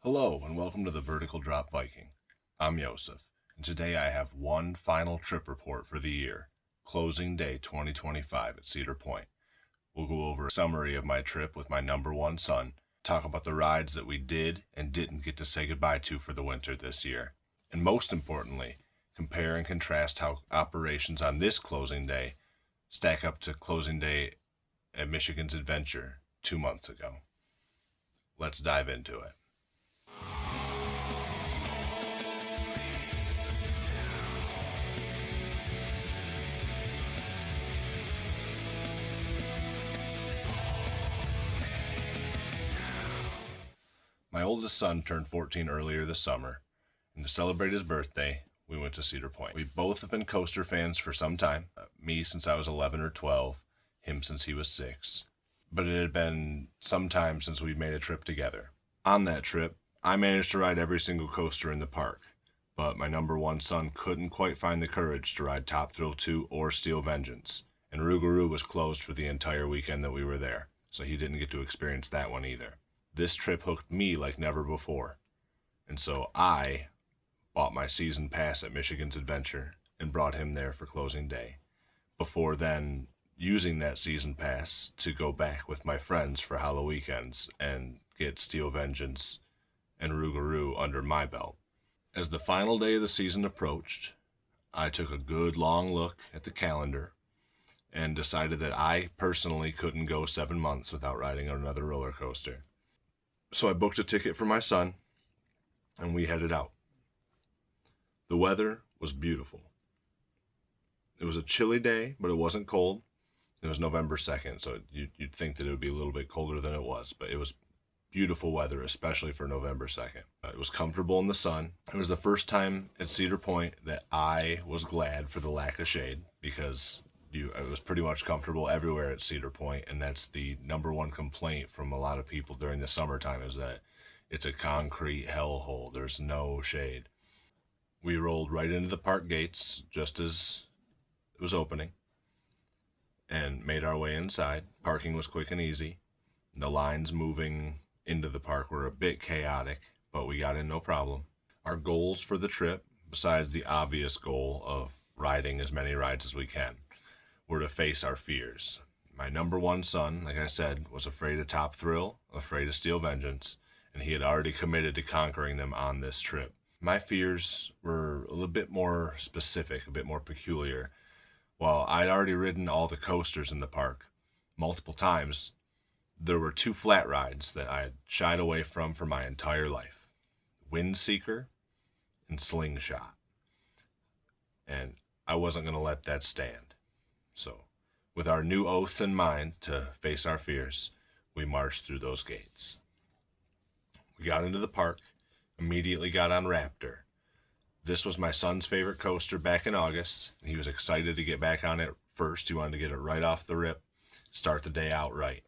Hello and welcome to the Vertical Drop Viking. I'm Josef, and today I have one final trip report for the year, closing day 2025 at Cedar Point. We'll go over a summary of my trip with my number one son, talk about the rides that we did and didn't get to say goodbye to for the winter this year, and most importantly, compare and contrast how operations on this closing day stack up to closing day at Michigan's Adventure 2 months ago. Let's dive into it. My oldest son turned 14 earlier this summer, and to celebrate his birthday, we went to Cedar Point. We both have been coaster fans for some time, me since I was 11 or 12, him since he was 6. But it had been some time since we'd made a trip together. On that trip, I managed to ride every single coaster in the park, but my number one son couldn't quite find the courage to ride Top Thrill 2 or Steel Vengeance, and Rougarou was closed for the entire weekend that we were there, so he didn't get to experience that one either. This trip hooked me like never before, and so I bought my season pass at Michigan's Adventure and brought him there for closing day, before then using that season pass to go back with my friends for Halloween weekends and get Steel Vengeance and Rougarou under my belt. As the final day of the season approached, I took a good long look at the calendar and decided that I personally couldn't go 7 months without riding another roller coaster. So I booked a ticket for my son, and we headed out. The weather was beautiful. It was a chilly day, but it wasn't cold. It was November 2nd, so you'd think that it would be a little bit colder than it was, but it was beautiful weather, especially for November 2nd. It was comfortable in the sun. It was the first time at Cedar Point that I was glad for the lack of shade, because it was pretty much comfortable everywhere at Cedar Point, and that's the number one complaint from a lot of people during the summertime, is that it's a concrete hellhole. There's no shade. We rolled right into the park gates just as it was opening and made our way inside. Parking was quick and easy. The lines moving into the park were a bit chaotic, but we got in no problem. Our goals for the trip, besides the obvious goal of riding as many rides as we can, were to face our fears. My number one son, like I said, was afraid of Top Thrill, afraid of Steel Vengeance, and he had already committed to conquering them on this trip. My fears were a little bit more specific, a bit more peculiar. While I'd already ridden all the coasters in the park multiple times, there were 2 flat rides that I had shied away from for my entire life: Windseeker and Slingshot. And I wasn't going to let that stand. So, with our new oaths in mind to face our fears, we marched through those gates. We got into the park, immediately got on Raptor. This was my son's favorite coaster back in August, and he was excited to get back on it first. He wanted to get it right off the rip, start the day out right.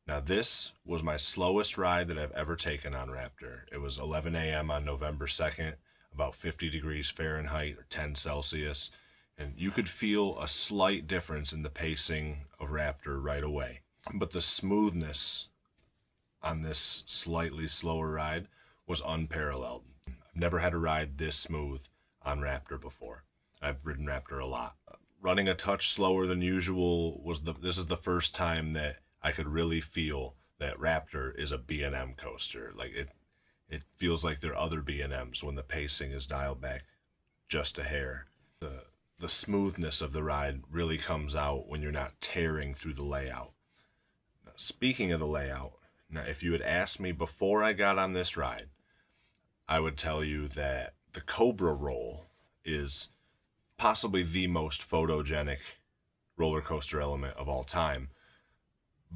Now, this was my slowest ride that I've ever taken on Raptor. It was 11 a.m. on November 2nd, about 50 degrees Fahrenheit or 10 Celsius, and you could feel a slight difference in the pacing of Raptor right away. But the smoothness on this slightly slower ride was unparalleled. I've never had a ride this smooth on Raptor before. I've ridden Raptor a lot. Running a touch slower than usual this is the first time that I could really feel that Raptor is a B&M coaster. Like it feels like there are other B&Ms when the pacing is dialed back just a hair. The smoothness of the ride really comes out when you're not tearing through the layout. Now, speaking of the layout, now if you had asked me before I got on this ride, I would tell you that the Cobra roll is possibly the most photogenic roller coaster element of all time,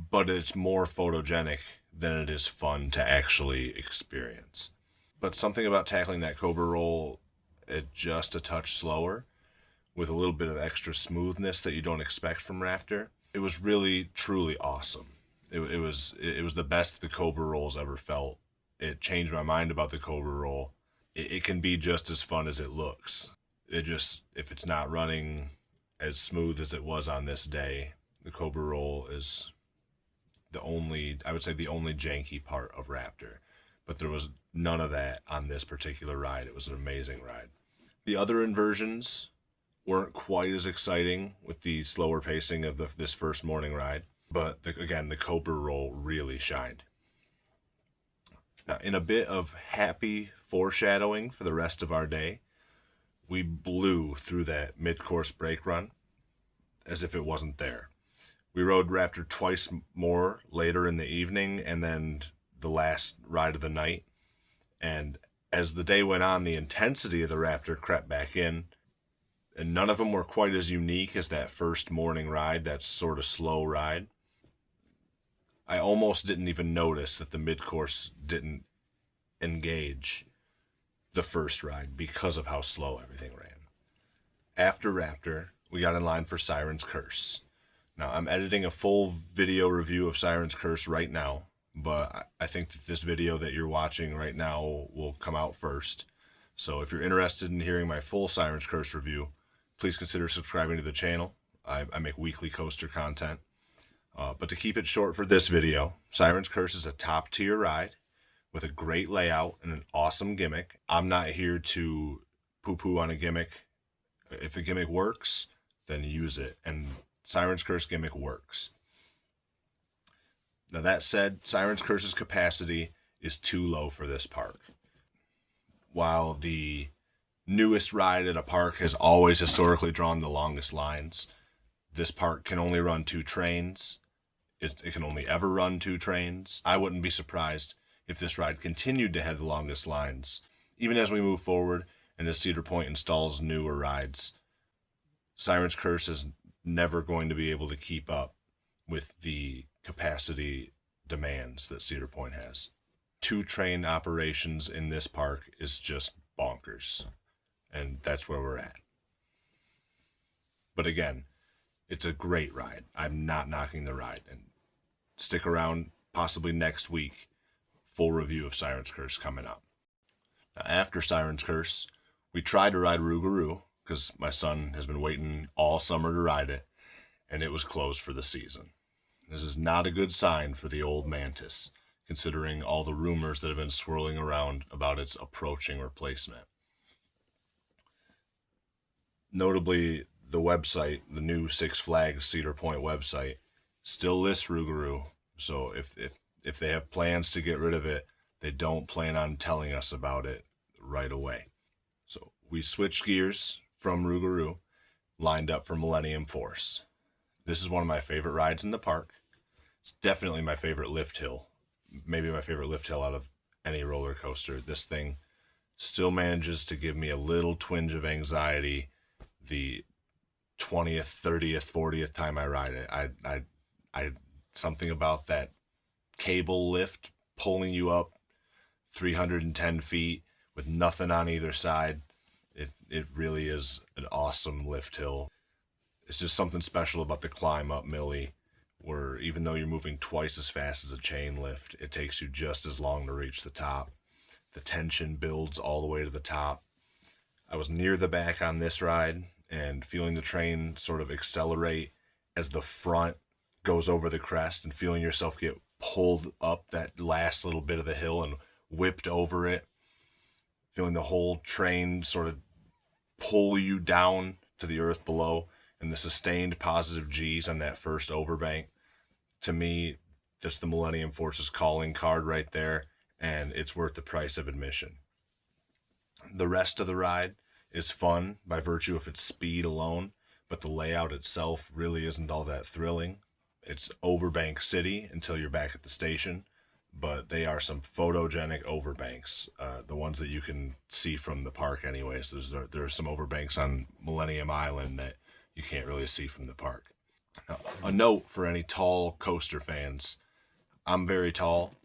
but it's more photogenic than it is fun to actually experience. But something about tackling that Cobra roll at just a touch slower, with a little bit of extra smoothness that you don't expect from Raptor, it was really, truly awesome. It was the best the Cobra rolls ever felt. It changed my mind about the Cobra roll. It can be just as fun as it looks. If it's not running as smooth as it was on this day, the Cobra roll is the only janky part of Raptor. But there was None of that on this particular ride. It was an amazing ride. The other inversions weren't quite as exciting with the slower pacing of this first morning ride, but again, the Cobra roll really shined. Now, in a bit of happy foreshadowing for the rest of our day, we blew through that mid-course brake run as if it wasn't there. We rode Raptor twice more later in the evening and then the last ride of the night. And as the day went on, the intensity of the Raptor crept back in, and none of them were quite as unique as that first morning ride, that sort of slow ride. I almost didn't even notice that the mid-course didn't engage the first ride because of how slow everything ran. After Raptor, we got in line for Siren's Curse. Now, I'm editing a full video review of Siren's Curse right now, but I think that this video that you're watching right now will come out first. So if you're interested in hearing my full Siren's Curse review, please consider subscribing to the channel. I make weekly coaster content. But to keep it short for this video, Siren's Curse is a top tier ride with a great layout and an awesome gimmick. I'm not here to poo-poo on a gimmick. If a gimmick works, then use it. And Siren's Curse gimmick works. Now that said, Siren's Curse's capacity is too low for this park. While the newest ride at a park has always historically drawn the longest lines, this park can only run 2 trains. It can only ever run 2 trains. I wouldn't be surprised if this ride continued to have the longest lines. Even as we move forward and as Cedar Point installs newer rides, Siren's Curse is never going to be able to keep up with the capacity demands that Cedar Point has. 2 train operations in this park is just bonkers. And that's where we're at. But again, it's a great ride. I'm not knocking the ride. And stick around, possibly next week, full review of Siren's Curse coming up. Now, after Siren's Curse, we tried to ride Rougarou because my son has been waiting all summer to ride it, and it was closed for the season. This is not a good sign for the old Mantis, considering all the rumors that have been swirling around about its approaching replacement. Notably, the website, the new Six Flags Cedar Point website, still lists Rougarou, so if they have plans to get rid of it, they don't plan on telling us about it right away. So we switched gears from Rougarou, lined up for Millennium Force. This is one of my favorite rides in the park. It's definitely my favorite lift hill. Maybe my favorite lift hill out of any roller coaster. This thing still manages to give me a little twinge of anxiety the 20th, 30th, 40th time I ride it. I something about that cable lift pulling you up 310 feet with nothing on either side. It really is an awesome lift hill. It's just something special about the climb up Millie, where even though you're moving twice as fast as a chain lift, it takes you just as long to reach the top. The tension builds all the way to the top. I was near the back on this ride and feeling the train sort of accelerate as the front goes over the crest and feeling yourself get pulled up that last little bit of the hill and whipped over it. Feeling the whole train sort of pull you down to the earth below, and the sustained positive G's on that first overbank. To me, that's the Millennium Force's calling card right there, and it's worth the price of admission. The rest of the ride is fun by virtue of its speed alone, but the layout itself really isn't all that thrilling. It's Overbank City until you're back at the station, but they are some photogenic overbanks, the ones that you can see from the park anyways. There are some overbanks on Millennium Island that you can't really see from the park. Now, a note for any tall coaster fans, I'm very tall,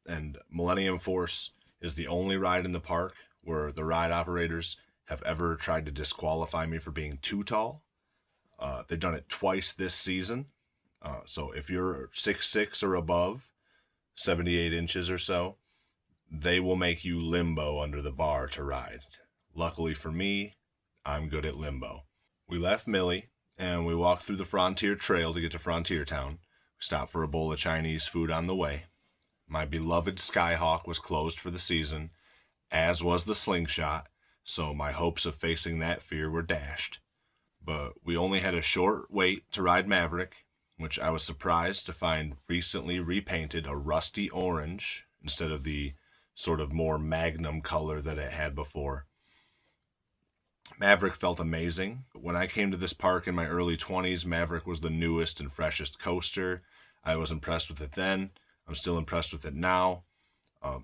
and Millennium Force is the only ride in the park where the ride operators have ever tried to disqualify me for being too tall. They've done it twice this season. So if you're 6'6" or above, 78 inches or so, they will make you limbo under the bar to ride. Luckily for me, I'm good at limbo. We left Millie and we walked through the Frontier Trail to get to Frontier Town. We stopped for a bowl of Chinese food on the way. My beloved Skyhawk was closed for the season, as was the Slingshot, so my hopes of facing that fear were dashed. But we only had a short wait to ride Maverick, which I was surprised to find recently repainted a rusty orange instead of the sort of more Magnum color that it had before. Maverick felt amazing. When I came to this park in my early 20s, Maverick was the newest and freshest coaster. I was impressed with it then. I'm still impressed with it now.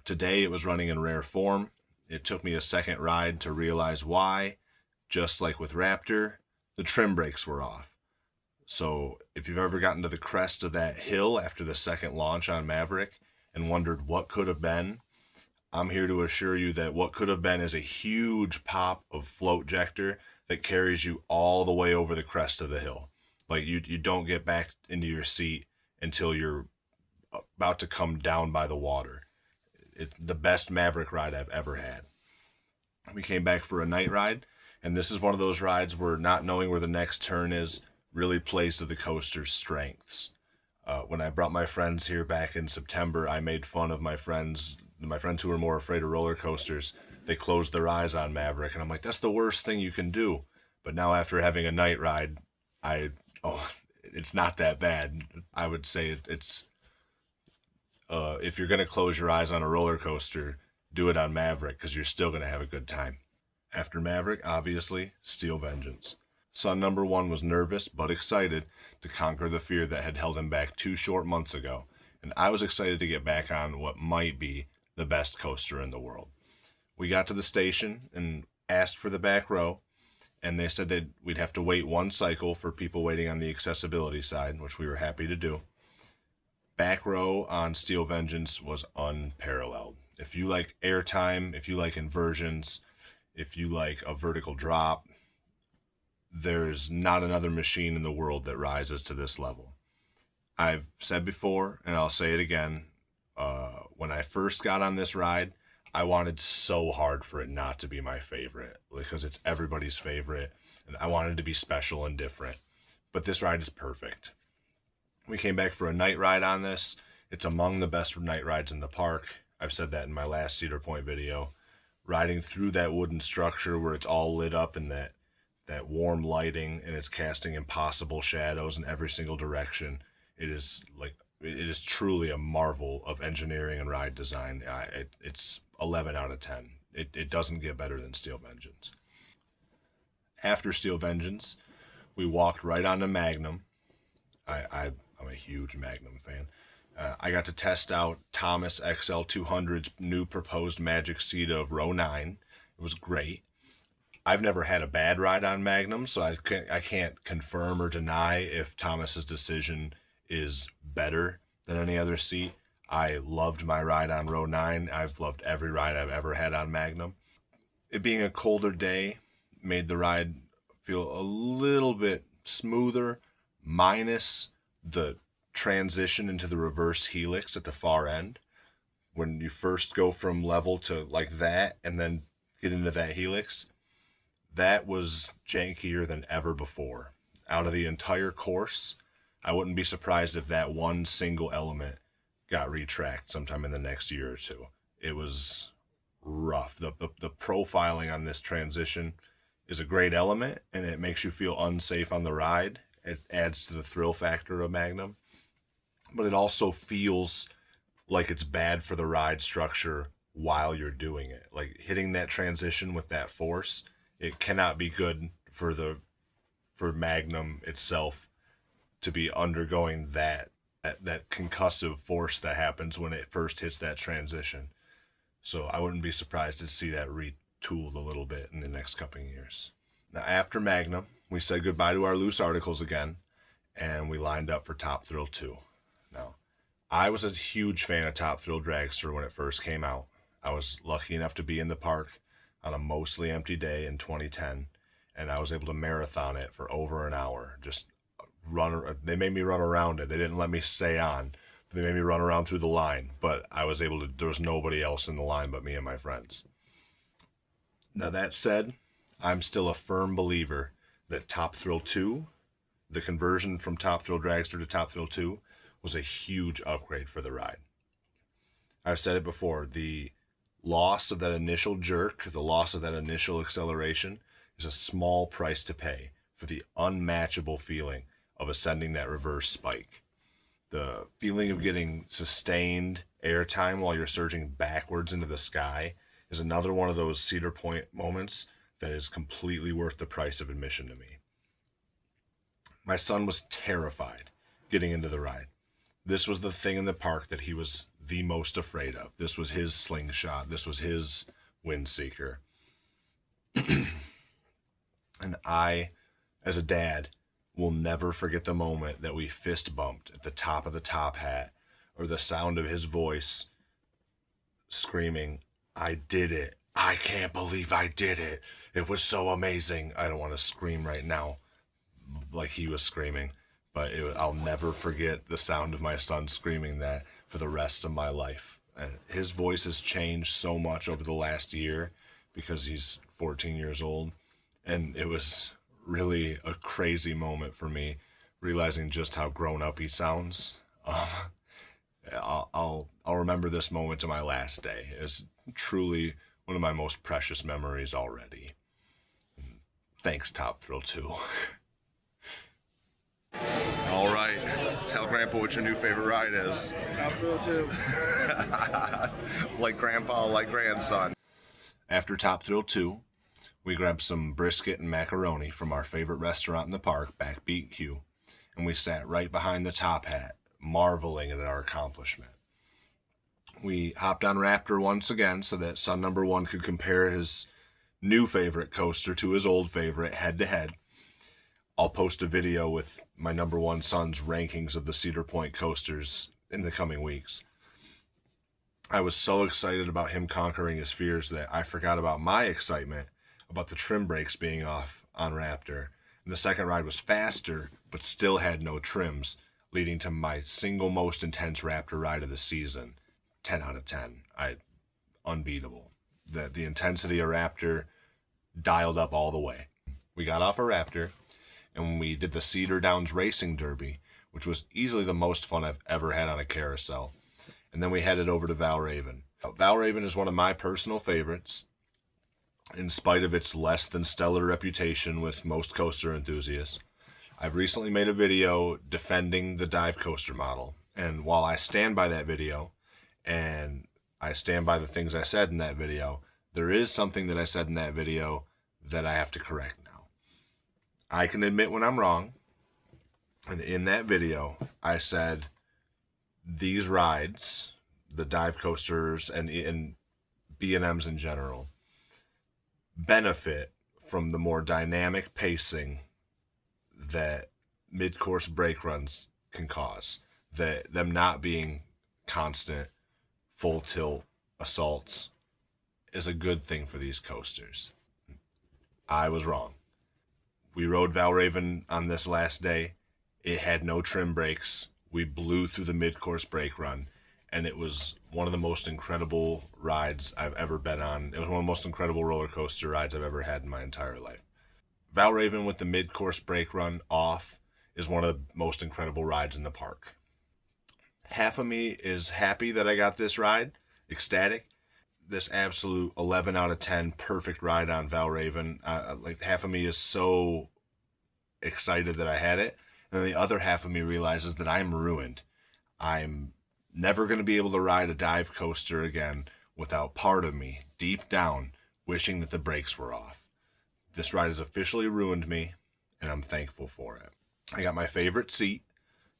Today it was running in rare form. It took me a second ride to realize why. Just like with Raptor, the trim brakes were off. So if you've ever gotten to the crest of that hill after the second launch on Maverick and wondered what could have been, I'm here to assure you that what could have been is a huge pop of float ejector that carries you all the way over the crest of the hill. Like you don't get back into your seat until you're about to come down by the water. It's the best Maverick ride I've ever had. We came back for a night ride, and this is one of those rides where not knowing where the next turn is really plays to the coaster's strengths. When I brought my friends here back in September, I made fun of my friends who were more afraid of roller coasters. They closed their eyes on Maverick, and I'm like, that's the worst thing you can do. But now after having a night ride, it's not that bad. I would say it's if you're gonna close your eyes on a roller coaster, do it on Maverick because you're still gonna have a good time. After Maverick, obviously, Steel Vengeance. Son number one was nervous but excited to conquer the fear that had held him back 2 short months ago, and I was excited to get back on what might be the best coaster in the world. We got to the station and asked for the back row, and they said that we'd have to wait 1 cycle for people waiting on the accessibility side, which we were happy to do. Back row on Steel Vengeance was unparalleled. If you like airtime, if you like inversions, if you like a vertical drop, there's not another machine in the world that rises to this level. I've said before, and I'll say it again, when I first got on this ride, I wanted so hard for it not to be my favorite, because it's everybody's favorite, and I wanted to be special and different. But this ride is perfect. We came back for a night ride on this. It's among the best night rides in the park. I've said that in my last Cedar Point video. Riding through that wooden structure where it's all lit up in that warm lighting, and it's casting impossible shadows in every single direction. It is truly a marvel of engineering and ride design. It's 11 out of 10. It doesn't get better than Steel Vengeance. After Steel Vengeance, we walked right onto Magnum. I'm a huge Magnum fan. I got to test out Thomas XL200's new proposed Magic Seat of row 9. It was great. I've never had a bad ride on Magnum, so I can't confirm or deny if Thomas's decision is better than any other seat. I loved my ride on row 9. I've loved every ride I've ever had on Magnum. It being a colder day made the ride feel a little bit smoother, minus the transition into the reverse helix at the far end. When you first go from level to like that and then get into that helix, that was jankier than ever before. Out of the entire course, I wouldn't be surprised if that one single element got retracked sometime in the next year or two. It was rough. The profiling on this transition is a great element, and it makes you feel unsafe on the ride. It adds to the thrill factor of Magnum, but it also feels like it's bad for the ride structure while you're doing it. Like hitting that transition with that force, it cannot be good for Magnum itself to be undergoing that concussive force that happens when it first hits that transition. So I wouldn't be surprised to see that retooled a little bit in the next couple of years. Now, after Magnum, we said goodbye to our loose articles again, and we lined up for Top Thrill 2. Now, I was a huge fan of Top Thrill Dragster when it first came out. I was lucky enough to be in the park on a mostly empty day in 2010, and I was able to marathon it for over an hour. They made me run around it. They didn't let me stay on. They made me run around through the line, but there was nobody else in the line but me and my friends. Now that said, I'm still a firm believer that Top Thrill 2, the conversion from Top Thrill Dragster to Top Thrill 2, was a huge upgrade for the ride. I've said it before, the loss of that initial jerk, the loss of that initial acceleration is a small price to pay for the unmatchable feeling of ascending that reverse spike. The feeling of getting sustained airtime while you're surging backwards into the sky is another one of those Cedar Point moments that is completely worth the price of admission to me. My son was terrified getting into the ride. This was the thing in the park that he was the most afraid of. This was his slingshot. This was his wind seeker. And I, as a dad, will never forget the moment that we fist bumped at the top of the top hat, or the sound of his voice screaming, "I did it. I can't believe I did it. It was so amazing." I don't want to scream right now like he was screaming, but I'll never forget the sound of my son screaming that for the rest of my life. And his voice has changed so much over the last year because he's 14 years old, and it was really a crazy moment for me, realizing just how grown up he sounds. I'll remember this moment to my last day. It's truly one of my most precious memories already. Thanks, Top Thrill 2. All right, tell Grandpa what your new favorite ride is. Top Thrill 2. Like Grandpa, like grandson. After Top Thrill 2, we grabbed some brisket and macaroni from our favorite restaurant in the park, Backbeat Q, and we sat right behind the top hat, marveling at our accomplishment. We hopped on Raptor once again so that son number one could compare his new favorite coaster to his old favorite head to head. I'll post a video with my number one son's rankings of the Cedar Point coasters in the coming weeks. I was so excited about him conquering his fears that I forgot about my excitement about the trim brakes being off on Raptor. And the second ride was faster, but still had no trims, leading to my single most intense Raptor ride of the season. 10 out of 10. Unbeatable. The intensity of Raptor dialed up all the way. We got off a Raptor, and we did the Cedar Downs Racing Derby, which was easily the most fun I've ever had on a carousel. And then we headed over to Valraven. Valraven is one of my personal favorites, in spite of its less than stellar reputation with most coaster enthusiasts. I've recently made a video defending the dive coaster model, and while I stand by that video, and I stand by the things I said in that video, there is something that I said in that video that I have to correct now. I can admit when I'm wrong, and in that video, I said these rides, the dive coasters and B&Ms in general, benefit from the more dynamic pacing that mid-course brake runs can cause. That them not being constant full tilt assaults is a good thing for these coasters. I was wrong. We rode Valraven on this last day. It had no trim brakes. We blew through the mid-course brake run, and it was one of the most incredible rides I've ever been on. It was one of the most incredible roller coaster rides I've ever had in my entire life. Valraven with the mid-course brake run off is one of the most incredible rides in the park. Half of me is happy that I got this ride, ecstatic. This absolute 11 out of 10 perfect ride on Valraven. Like half of me is so excited that I had it, and the other half of me realizes that I'm ruined. I'm never going to be able to ride a dive coaster again without part of me, deep down, wishing that the brakes were off. This ride has officially ruined me, and I'm thankful for it. I got my favorite seat,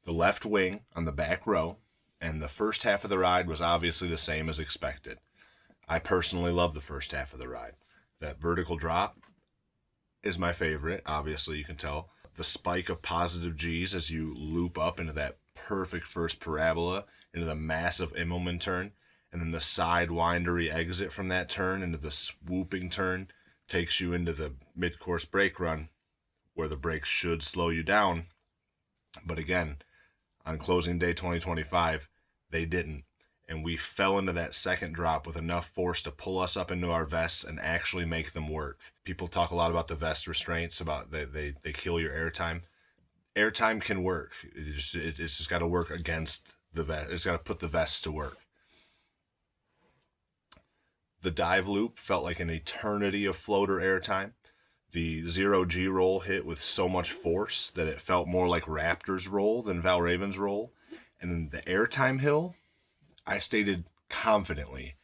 the left wing on the back row, and the first half of the ride was obviously the same as expected. I personally love the first half of the ride. That vertical drop is my favorite, obviously you can tell. The spike of positive G's as you loop up into that perfect first parabola, into the massive Immelman turn, and then the side windery exit from that turn into the swooping turn takes you into the mid-course brake run, where the brakes should slow you down. But again, on closing day 2025, they didn't. And we fell into that second drop with enough force to pull us up into our vests and actually make them work. People talk a lot about the vest restraints, about they kill your airtime. Airtime can work. It's just got to work against the vest. It's got to put the vest to work. The dive loop felt like an eternity of floater airtime. The 0G roll hit with so much force that it felt more like Raptor's roll than Valraven's roll. And then the airtime hill, I stated confidently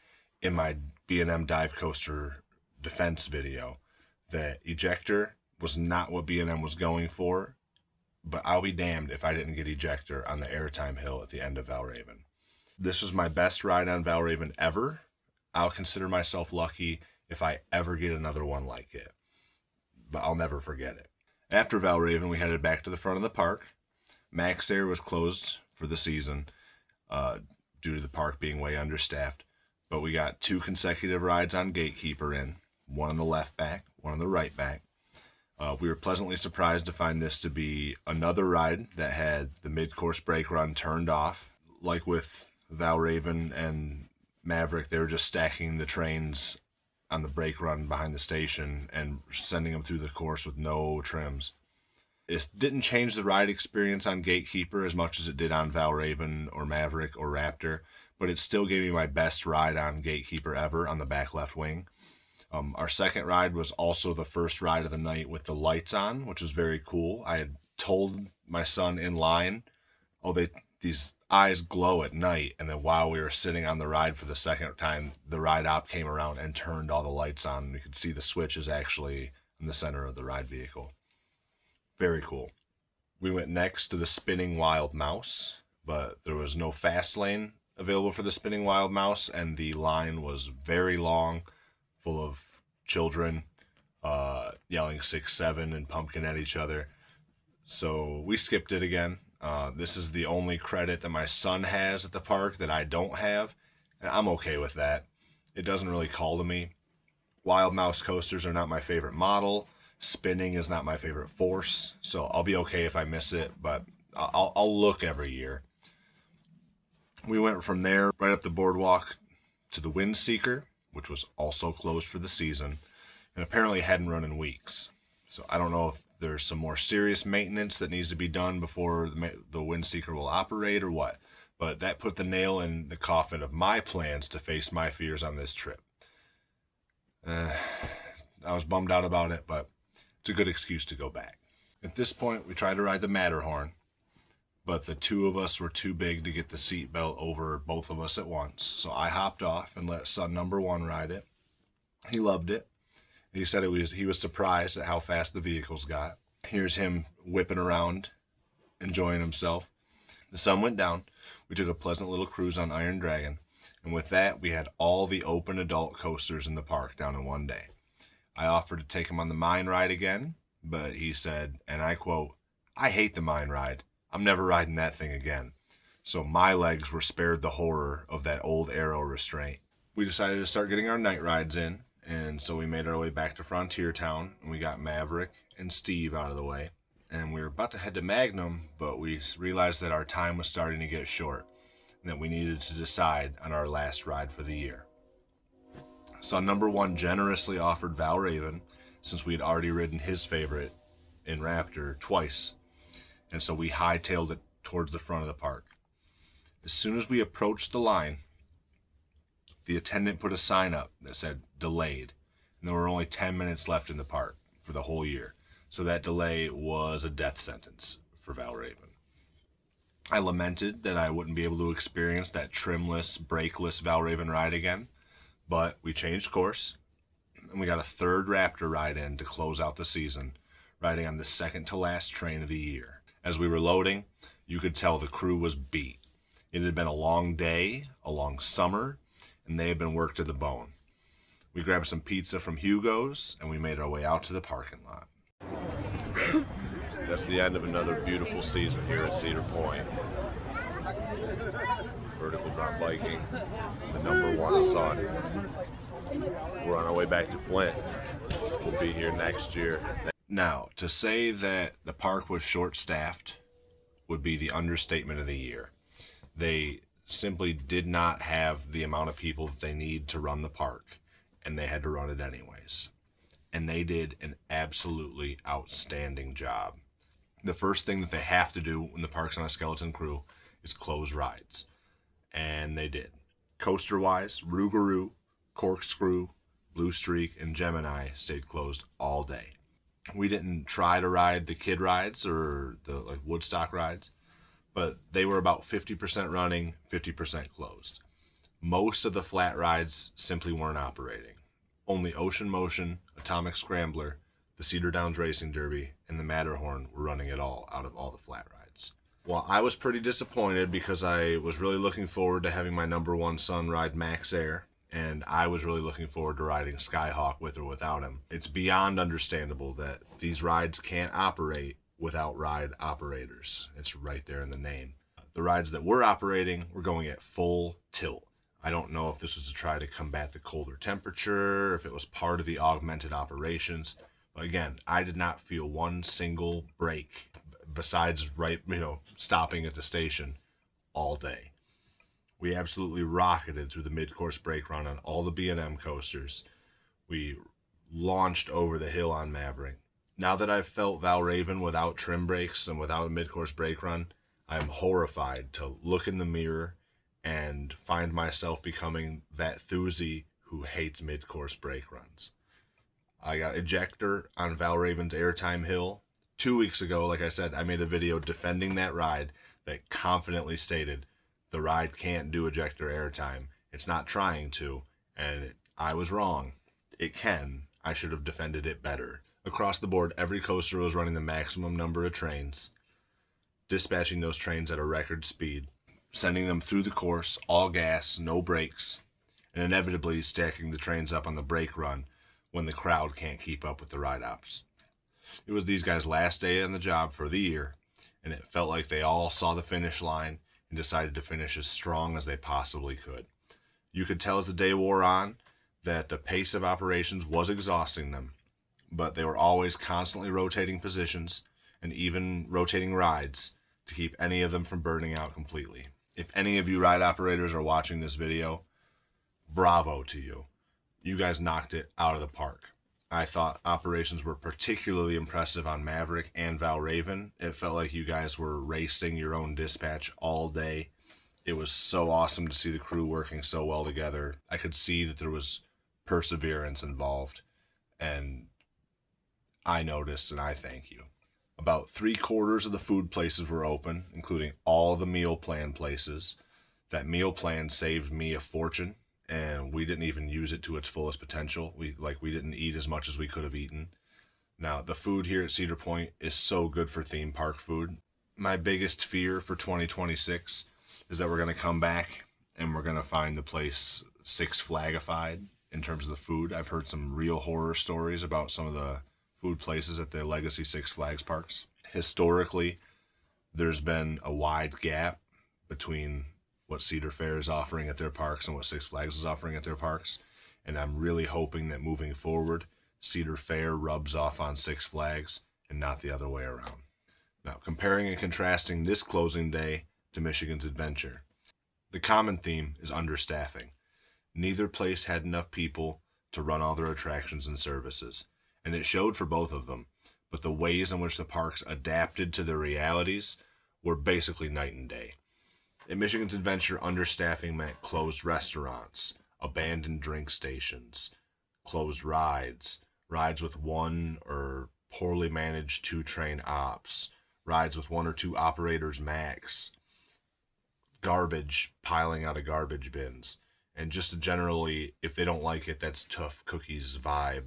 in my B&M dive coaster defense video that ejector was not what B&M was going for, but I'll be damned if I didn't get ejector on the airtime hill at the end of Valraven. This was my best ride on Valraven ever. I'll consider myself lucky if I ever get another one like it, but I'll never forget it. After Valraven, we headed back to the front of the park. Max Air was closed for the season due to the park being way understaffed, but we got 2 consecutive rides on Gatekeeper in, one on the left back, one on the right back. We were pleasantly surprised to find this to be another ride that had the mid-course brake run turned off. Like with Valraven and Maverick, they were just stacking the trains on the brake run behind the station and sending them through the course with no trims. It didn't change the ride experience on Gatekeeper as much as it did on Valraven or Maverick or Raptor, but it still gave me my best ride on Gatekeeper ever on the back left wing. Our second ride was also the first ride of the night with the lights on, which was very cool. I had told my son in line, these eyes glow at night. And then while we were sitting on the ride for the second time, the ride op came around and turned all the lights on. We could see the switches actually in the center of the ride vehicle. Very cool. We went next to the Spinning Wild Mouse, but there was no fast lane available for the Spinning Wild Mouse, and the line was very long, full of children yelling 6-7 and pumpkin at each other. So we skipped it again. This is the only credit that my son has at the park that I don't have, and I'm okay with that. It doesn't really call to me. Wild Mouse coasters are not my favorite model. Spinning is not my favorite force, so I'll be okay if I miss it, but I'll look every year. We went from there right up the boardwalk to the Windseeker, which was also closed for the season, and apparently hadn't run in weeks. So I don't know if there's some more serious maintenance that needs to be done before the Windseeker will operate or what. But that put the nail in the coffin of my plans to face my fears on this trip. I was bummed out about it, but it's a good excuse to go back. At this point, we tried to ride the Matterhorn, but the 2 of us were too big to get the seatbelt over both of us at once. So I hopped off and let son number 1 ride it. He loved it. He said he was surprised at how fast the vehicles got. Here's him whipping around, enjoying himself. The sun went down. We took a pleasant little cruise on Iron Dragon, and with that, we had all the open adult coasters in the park down in one day. I offered to take him on the mine ride again, but he said, and I quote, "I hate the mine ride. I'm never riding that thing again." So my legs were spared the horror of that old aero restraint. We decided to start getting our night rides in, and so we made our way back to Frontier Town, and we got Maverick and Steve out of the way. And we were about to head to Magnum, but we realized that our time was starting to get short, and that we needed to decide on our last ride for the year. Son number 1 generously offered Valraven, since we had already ridden his favorite in Raptor twice, and so we hightailed it towards the front of the park. As soon as we approached the line, the attendant put a sign up that said delayed, and there were only 10 minutes left in the park for the whole year. So that delay was a death sentence for Valraven. I lamented that I wouldn't be able to experience that trimless, brakeless Valraven ride again, but we changed course, and we got a 3rd Raptor ride in to close out the season, riding on the second to last train of the year. As we were loading, you could tell the crew was beat. It had been a long day, a long summer, and they had been worked to the bone. We grabbed some pizza from Hugo's, and we made our way out to the parking lot. That's the end of another beautiful season here at Cedar Point. Vertical Drop Viking, the number 1 son. We're on our way back to Flint. We'll be here next year. Now, to say that the park was short-staffed would be the understatement of the year. They simply did not have the amount of people that they need to run the park, and they had to run it anyways. And they did an absolutely outstanding job. The first thing that they have to do when the park's on a skeleton crew is close rides. And they did. Coaster-wise, Rougarou Corkscrew, Blue Streak, and Gemini stayed closed all day. We didn't try to ride the kid rides or the Woodstock rides, but they were about 50% running, 50% closed. Most of the flat rides simply weren't operating. Only Ocean Motion, Atomic Scrambler, the Cedar Downs Racing Derby, and the Matterhorn were running it all out of all the flat rides. Well, I was pretty disappointed because I was really looking forward to having my number one son ride Max Air, and I was really looking forward to riding Skyhawk with or without him. It's beyond understandable that these rides can't operate without ride operators. It's right there in the name. The rides that were operating were going at full tilt. I don't know if this was to try to combat the colder temperature, if it was part of the augmented operations. But again, I did not feel one single break besides stopping at the station all day. We absolutely rocketed through the mid-course brake run on all the B&M coasters. We launched over the hill on Maverick. Now that I've felt Valraven without trim brakes and without a mid-course brake run, I'm horrified to look in the mirror and find myself becoming that thuzy who hates mid-course brake runs. I got ejector on Valraven's Airtime Hill. 2 weeks ago, like I said, I made a video defending that ride that confidently stated the ride can't do ejector airtime. It's not trying to, and I was wrong. It can. I should have defended it better. Across the board, every coaster was running the maximum number of trains, dispatching those trains at a record speed, sending them through the course, all gas, no brakes, and inevitably stacking the trains up on the brake run when the crowd can't keep up with the ride ops. It was these guys' last day on the job for the year, and it felt like they all saw the finish line and decided to finish as strong as they possibly could. You could tell as the day wore on that the pace of operations was exhausting them, but they were always constantly rotating positions and even rotating rides to keep any of them from burning out completely. If any of you ride operators are watching this video, bravo to you. You guys knocked it out of the park. I thought operations were particularly impressive on Maverick and Valraven. It felt like you guys were racing your own dispatch all day. It was so awesome to see the crew working so well together. I could see that there was perseverance involved, and I noticed, and I thank you. About 3/4 of the food places were open, including all the meal plan places. That meal plan saved me a fortune, and we didn't even use it to its fullest potential. We didn't eat as much as we could have eaten. Now, the food here at Cedar Point is so good for theme park food. My biggest fear for 2026 is that we're going to come back and we're going to find the place Six Flagified in terms of the food. I've heard some real horror stories about some of the food places at the Legacy Six Flags parks. Historically, there's been a wide gap between what Cedar Fair is offering at their parks and what Six Flags is offering at their parks, and I'm really hoping that moving forward, Cedar Fair rubs off on Six Flags and not the other way around. Now, comparing and contrasting this closing day to Michigan's Adventure, the common theme is understaffing. Neither place had enough people to run all their attractions and services, and it showed for both of them, but the ways in which the parks adapted to their realities were basically night and day. At Michigan's Adventure, understaffing meant closed restaurants, abandoned drink stations, closed rides with one or poorly managed 2-train ops, rides with 1 or 2 operators max, garbage piling out of garbage bins, and just generally, if they don't like it, that's tough cookies vibe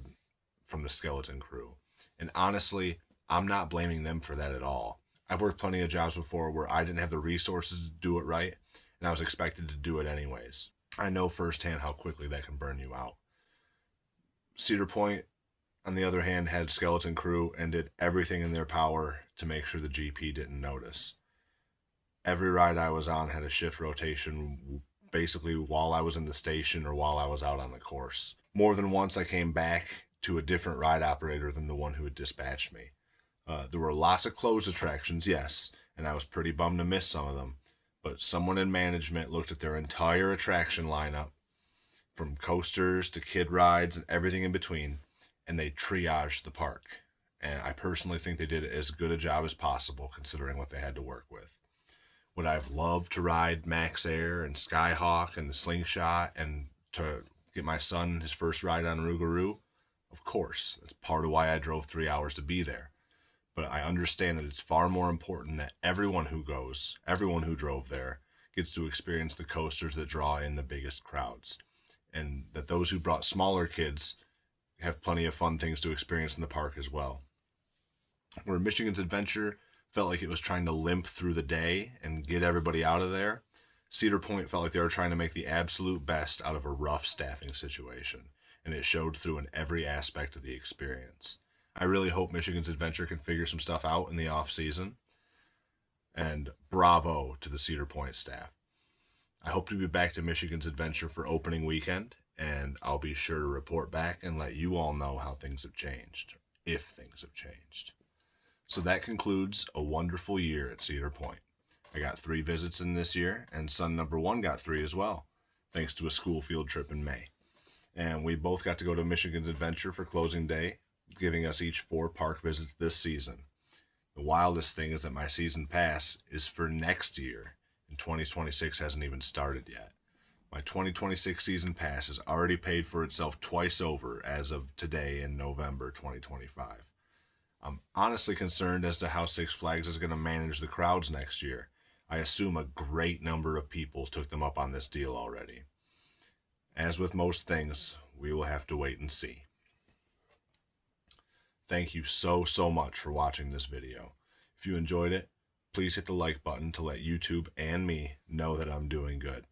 from the skeleton crew. And honestly, I'm not blaming them for that at all. I've worked plenty of jobs before where I didn't have the resources to do it right, and I was expected to do it anyways. I know firsthand how quickly that can burn you out. Cedar Point, on the other hand, had skeleton crew and did everything in their power to make sure the GP didn't notice. Every ride I was on had a shift rotation basically while I was in the station or while I was out on the course. More than once I came back to a different ride operator than the one who had dispatched me. There were lots of closed attractions, yes, and I was pretty bummed to miss some of them, but someone in management looked at their entire attraction lineup, from coasters to kid rides and everything in between, and they triaged the park. And I personally think they did as good a job as possible considering what they had to work with. Would I have loved to ride Max Air and Skyhawk and the Slingshot and to get my son his first ride on Rougarou? Of course, that's part of why I drove 3 hours to be there. But I understand that it's far more important that everyone who drove there, gets to experience the coasters that draw in the biggest crowds. And that those who brought smaller kids have plenty of fun things to experience in the park as well. Where Michigan's Adventure felt like it was trying to limp through the day and get everybody out of there, Cedar Point felt like they were trying to make the absolute best out of a rough staffing situation, and it showed through in every aspect of the experience. I really hope Michigan's Adventure can figure some stuff out in the off season, and bravo to the Cedar Point staff. I hope to be back to Michigan's Adventure for opening weekend, and I'll be sure to report back and let you all know how things have changed, if things have changed. So that concludes a wonderful year at Cedar Point. I got 3 visits in this year, and son number 1 got 3 as well, thanks to a school field trip in May. And we both got to go to Michigan's Adventure for closing day, giving us each 4 park visits this season. The wildest thing is that my season pass is for next year, and 2026 hasn't even started yet. My 2026 season pass has already paid for itself twice over as of today in November 2025. I'm honestly concerned as to how Six Flags is going to manage the crowds next year. I assume a great number of people took them up on this deal already. As with most things, we will have to wait and see. Thank you so much for watching this video. If you enjoyed it, please hit the like button to let YouTube and me know that I'm doing good.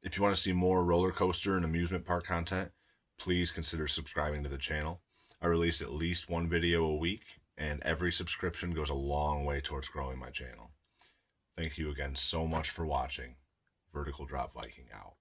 If you want to see more roller coaster and amusement park content, please consider subscribing to the channel. I release at least 1 video a week, and every subscription goes a long way towards growing my channel. Thank you again so much for watching. Vertical Drop Viking out.